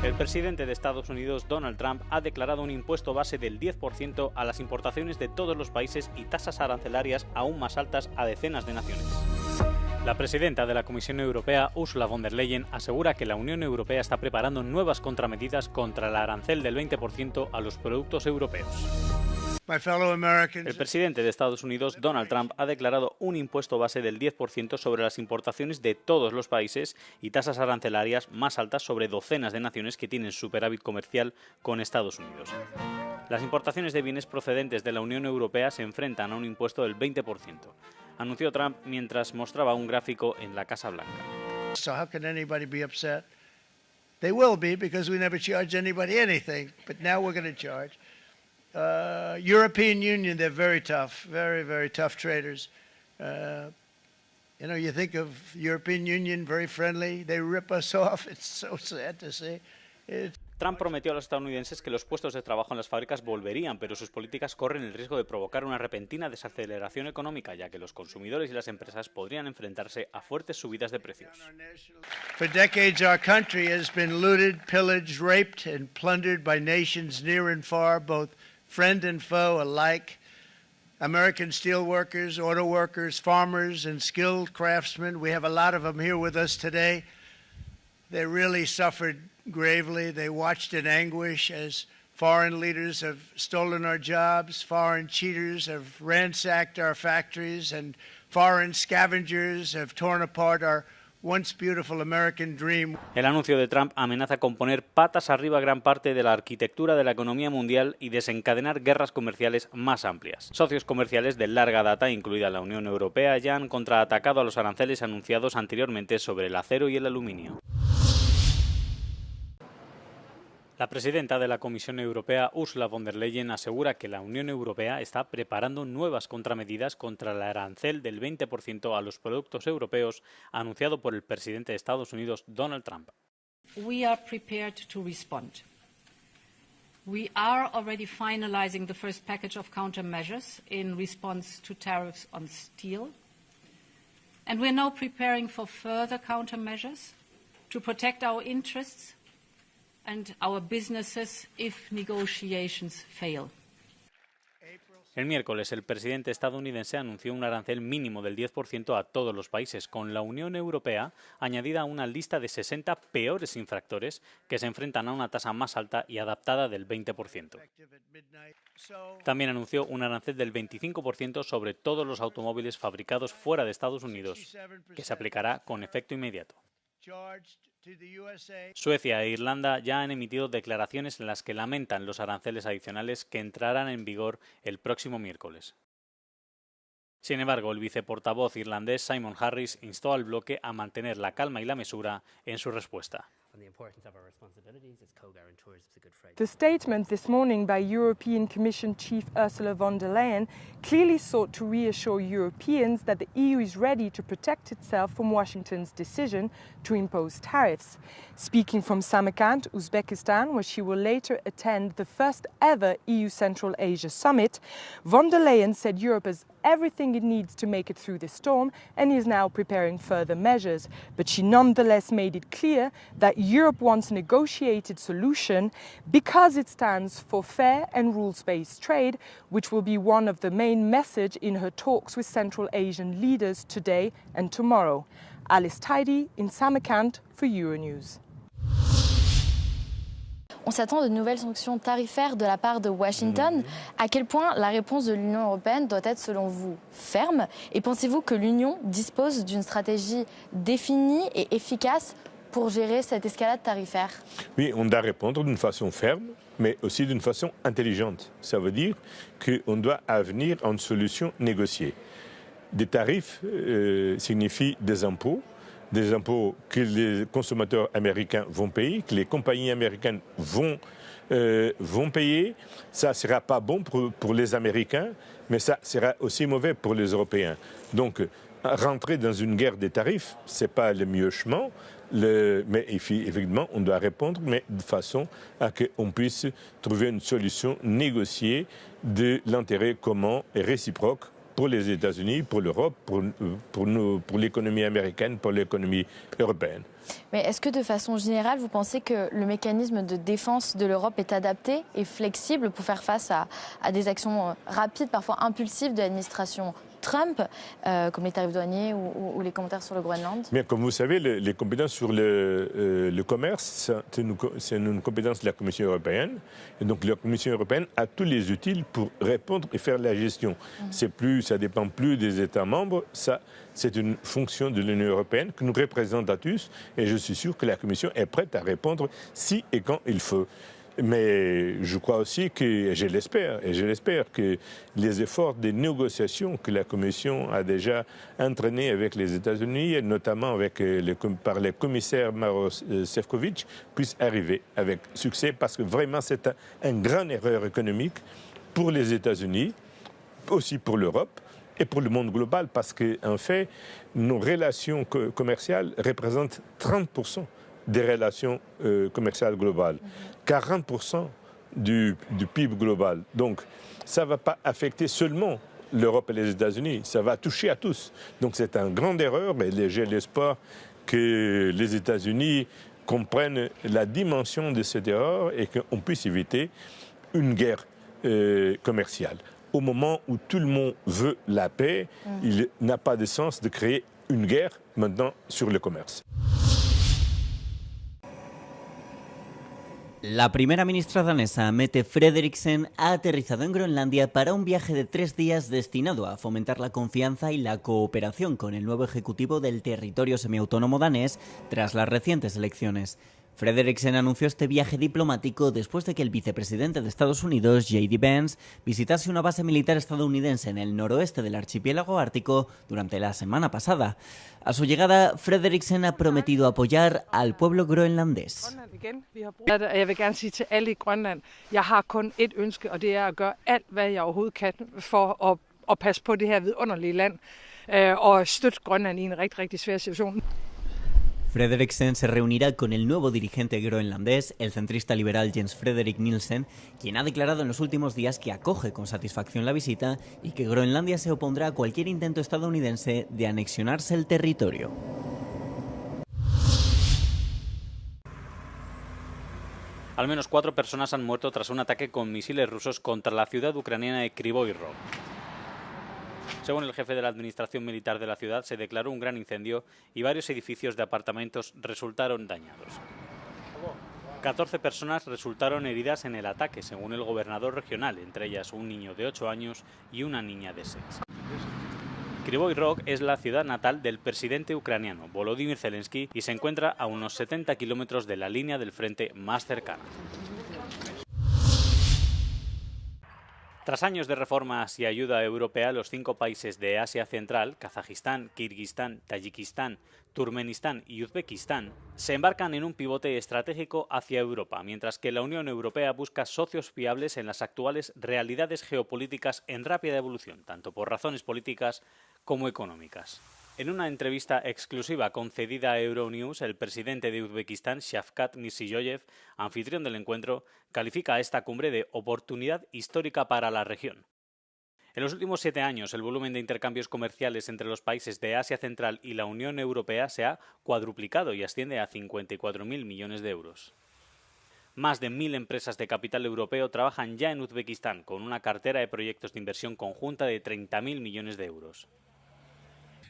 El presidente de Estados Unidos, Donald Trump, ha declarado un impuesto base del 10% a las importaciones de todos los países y tasas arancelarias aún más altas a decenas de naciones. La presidenta de la Comisión Europea, Ursula von der Leyen, asegura que la Unión Europea está preparando nuevas contramedidas contra el arancel del 20% a los productos europeos. El presidente de Estados Unidos, Donald Trump, ha declarado un impuesto base del 10% sobre las importaciones de todos los países y tasas arancelarias más altas sobre docenas de naciones que tienen superávit comercial con Estados Unidos. Las importaciones de bienes procedentes de la Unión Europea se enfrentan a un impuesto del 20%, anunció Trump mientras mostraba un gráfico en la Casa Blanca. So how can anybody be upset? They will be because we never charge anybody anything, but now we're going to charge. European Union, they're very tough, very, very tough traders. You think of European Union, very friendly. They rip us off. It's so sad to see. Trump prometió a los estadounidenses que los puestos de trabajo en las fábricas volverían, pero sus políticas corren el riesgo de provocar una repentina desaceleración económica, ya que los consumidores y las empresas podrían enfrentarse a fuertes subidas de precios. For decades, our country has been looted, pillaged, raped, and plundered by nations near and far, both friend and foe alike. American steel workers, auto workers, farmers, and skilled craftsmen. We have a lot of them here with us today. They really suffered gravely. They watched in anguish as foreign leaders have stolen our jobs, foreign cheaters have ransacked our factories, and foreign scavengers have torn apart our once beautiful American dream. El anuncio de Trump amenaza con poner patas arriba gran parte de la arquitectura de la economía mundial y desencadenar guerras comerciales más amplias. Socios comerciales de larga data, incluida la Unión Europea, ya han contraatacado a los aranceles anunciados anteriormente sobre el acero y el aluminio. La presidenta de la Comisión Europea, Ursula von der Leyen, asegura que la Unión Europea está preparando nuevas contramedidas contra el arancel del 20% a los productos europeos anunciado por el presidente de Estados Unidos, Donald Trump. We are prepared to respond. We are already finalizing the first package of countermeasures in response to tariffs on steel. And we're now preparing for further countermeasures to protect our interests and our businesses if negotiations fail. El miércoles, el presidente estadounidense anunció un arancel mínimo del 10% a todos los países, con la Unión Europea añadida a una lista de 60 peores infractores que se enfrentan a una tasa más alta y adaptada del 20%. También anunció un arancel del 25% sobre todos los automóviles fabricados fuera de Estados Unidos, que se aplicará con efecto inmediato. Suecia e Irlanda ya han emitido declaraciones en las que lamentan los aranceles adicionales que entrarán en vigor el próximo miércoles. Sin embargo, el viceportavoz irlandés Simon Harris instó al bloque a mantener la calma y la mesura en su respuesta. The statement this morning by European Commission Chief Ursula von der Leyen clearly sought to reassure Europeans that the EU is ready to protect itself from Washington's decision to impose tariffs. Speaking from Samarkand, Uzbekistan, where she will later attend the first ever EU Central Asia Summit, von der Leyen said Europe has everything it needs to make it through this storm and is now preparing further measures. But she nonetheless made it clear that Europe wants a negotiated solution because it stands for fair and rules-based trade, which will be one of the main messages in her talks with Central Asian leaders today and tomorrow. Alice Tidy in Samarkand for Euronews. On s'attend de nouvelles sanctions tarifaires de la part de Washington. À quel point la réponse de l'Union européenne doit être, selon vous, ferme? Et pensez-vous que l'Union dispose d'une stratégie définie et efficace pour gérer cette escalade tarifaire? Oui, on doit répondre d'une façon ferme, mais aussi d'une façon intelligente. Ça veut dire qu'on doit venir à une solution négociée. Des tarifs signifient des impôts que les consommateurs américains vont payer, que les compagnies américaines vont payer. Ça ne sera pas bon pour les Américains, mais ça sera aussi mauvais pour les Européens. Donc, rentrer dans une guerre des tarifs, ce n'est pas le mieux chemin, mais effectivement, on doit répondre, mais de façon à qu'on puisse trouver une solution négociée de l'intérêt commun et réciproque pour les États-Unis, pour l'Europe, pour l'économie américaine, pour l'économie européenne. Mais est-ce que de façon générale, vous pensez que le mécanisme de défense de l'Europe est adapté et flexible pour faire face à des actions rapides, parfois impulsives de l'administration Trump, comme les tarifs douaniers ou les commentaires sur le Groenland? Bien, comme vous savez, les compétences sur le commerce, c'est une compétence de la Commission européenne. Et donc la Commission européenne a tous les outils pour répondre et faire la gestion. Ça ne dépend plus des États membres, c'est une fonction de l'Union européenne que nous représente à tous. Et je suis sûr que la Commission est prête à répondre si et quand il faut. Mais je crois aussi que, et je l'espère, que les efforts de négociation que la Commission a déjà entraînés avec les États-Unis, et notamment par le commissaire Maroš Šefčovič, puissent arriver avec succès, parce que vraiment c'est une grande erreur économique pour les États-Unis, aussi pour l'Europe et pour le monde global, parce qu'en fait, nos relations commerciales représentent 30% des relations commerciales globales, 40% du PIB global. Donc, ça ne va pas affecter seulement l'Europe et les États-Unis, ça va toucher à tous. Donc, c'est une grande erreur, mais j'ai l'espoir que les États-Unis comprennent la dimension de cette erreur et qu'on puisse éviter une guerre commerciale. Au moment où tout le monde veut la paix, il n'a pas de sens de créer une guerre maintenant sur le commerce. La primera ministra danesa, Mette Frederiksen, ha aterrizado en Groenlandia para un viaje de 3 días destinado a fomentar la confianza y la cooperación con el nuevo ejecutivo del territorio semiautónomo danés tras las recientes elecciones. Frederiksen anunció este viaje diplomático después de que el vicepresidente de Estados Unidos, J.D. Vance, visitase una base militar estadounidense en el noroeste del archipiélago ártico durante la semana pasada. A su llegada, Frederiksen ha prometido apoyar al pueblo groenlandés. Jeg vil gerne sige til alle i Grønland, jeg har kun et ønske, og det er at gøre alt, hvad jeg overhovedet kan for at passe på det her vidunderlige land og støtte Grønland i en rigtig, rigtig svær situation. Frederiksen se reunirá con el nuevo dirigente groenlandés, el centrista liberal Jens Frederik Nielsen, quien ha declarado en los últimos días que acoge con satisfacción la visita y que Groenlandia se opondrá a cualquier intento estadounidense de anexionarse el territorio. Al menos 4 personas han muerto tras un ataque con misiles rusos contra la ciudad ucraniana de Kryvyi Rog. Según el jefe de la administración militar de la ciudad, se declaró un gran incendio y varios edificios de apartamentos resultaron dañados. 14 personas resultaron heridas en el ataque, según el gobernador regional, entre ellas un niño de 8 años y una niña de 6. Kryvyi Rog es la ciudad natal del presidente ucraniano, Volodymyr Zelensky, y se encuentra a unos 70 kilómetros de la línea del frente más cercana. Tras años de reformas y ayuda europea, los 5 países de Asia Central, Kazajistán, Kirguistán, Tayikistán, Turkmenistán y Uzbekistán, se embarcan en un pivote estratégico hacia Europa, mientras que la Unión Europea busca socios fiables en las actuales realidades geopolíticas en rápida evolución, tanto por razones políticas como económicas. En una entrevista exclusiva concedida a Euronews, el presidente de Uzbekistán, Shavkat Mirziyoyev, anfitrión del encuentro, califica a esta cumbre de oportunidad histórica para la región. En los últimos 7 años, el volumen de intercambios comerciales entre los países de Asia Central y la Unión Europea se ha cuadruplicado y asciende a 54.000 millones de euros. Más de 1.000 empresas de capital europeo trabajan ya en Uzbekistán, con una cartera de proyectos de inversión conjunta de 30.000 millones de euros.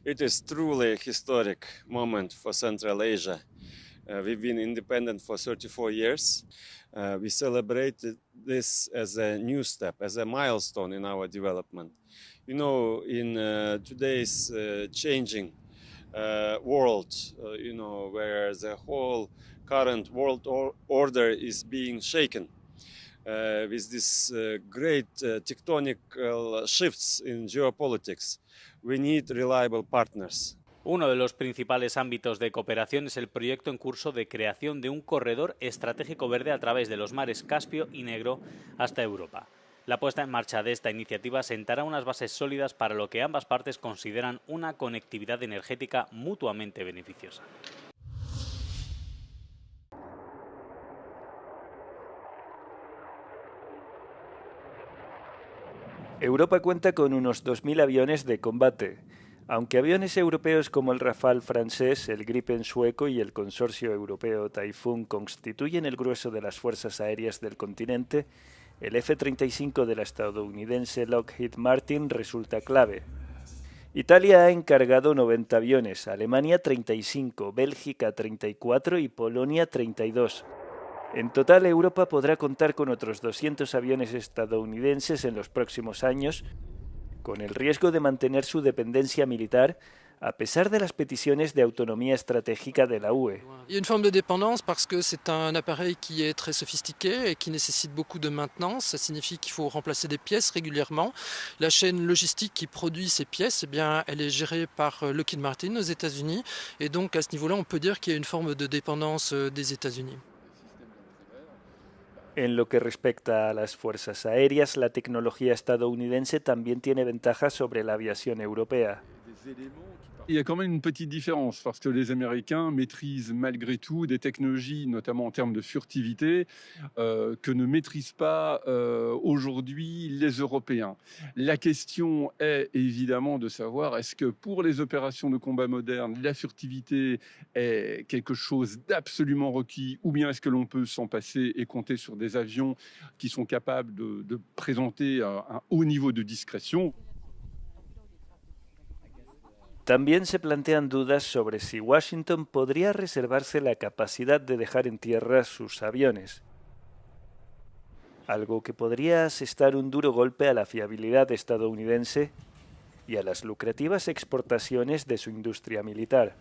It is truly a historic moment for Central Asia. We've been independent for 34 years. We celebrated this as a new step, as a milestone in our development. You know, in today's changing world, where the whole current world order is being shaken, with these great tectonic shifts in geopolitics, we need reliable partners. Uno de los principales ámbitos de cooperación es el proyecto en curso de creación de un corredor estratégico verde a través de los mares Caspio y Negro hasta Europa. La puesta en marcha de esta iniciativa sentará unas bases sólidas para lo que ambas partes consideran una conectividad energética mutuamente beneficiosa. Europa cuenta con unos 2.000 aviones de combate. Aunque aviones europeos como el Rafale francés, el Gripen sueco y el consorcio europeo Typhoon constituyen el grueso de las fuerzas aéreas del continente, el F-35 de la estadounidense Lockheed Martin resulta clave. Italia ha encargado 90 aviones, Alemania 35, Bélgica 34 y Polonia 32. En total, Europa podrá contar con otros 200 aviones estadounidenses en los próximos años, con el riesgo de mantener su dependencia militar a pesar de las peticiones de autonomía estratégica de la UE. Il y a une forme de dépendance parce que c'est un appareil qui est très sophistiqué et qui nécessite beaucoup de maintenance. Ça signifie qu'il faut remplacer des pièces régulièrement. La chaîne logistique qui produit ces pièces, eh bien, elle est gérée par Lockheed Martin aux États-Unis. Et donc à ce niveau-là, on peut dire qu'il y a une forme de dépendance des États-Unis. En lo que respecta a las fuerzas aéreas, la tecnología estadounidense también tiene ventajas sobre la aviación europea. Il y a quand même une petite différence parce que les Américains maîtrisent malgré tout des technologies, notamment en termes de furtivité, que ne maîtrisent pas aujourd'hui les Européens. La question est évidemment de savoir est-ce que pour les opérations de combat modernes, la furtivité est quelque chose d'absolument requis ou bien est-ce que l'on peut s'en passer et compter sur des avions qui sont capables de présenter un haut niveau de discrétion. También se plantean dudas sobre si Washington podría reservarse la capacidad de dejar en tierra sus aviones, algo que podría asestar un duro golpe a la fiabilidad estadounidense y a las lucrativas exportaciones de su industria militar.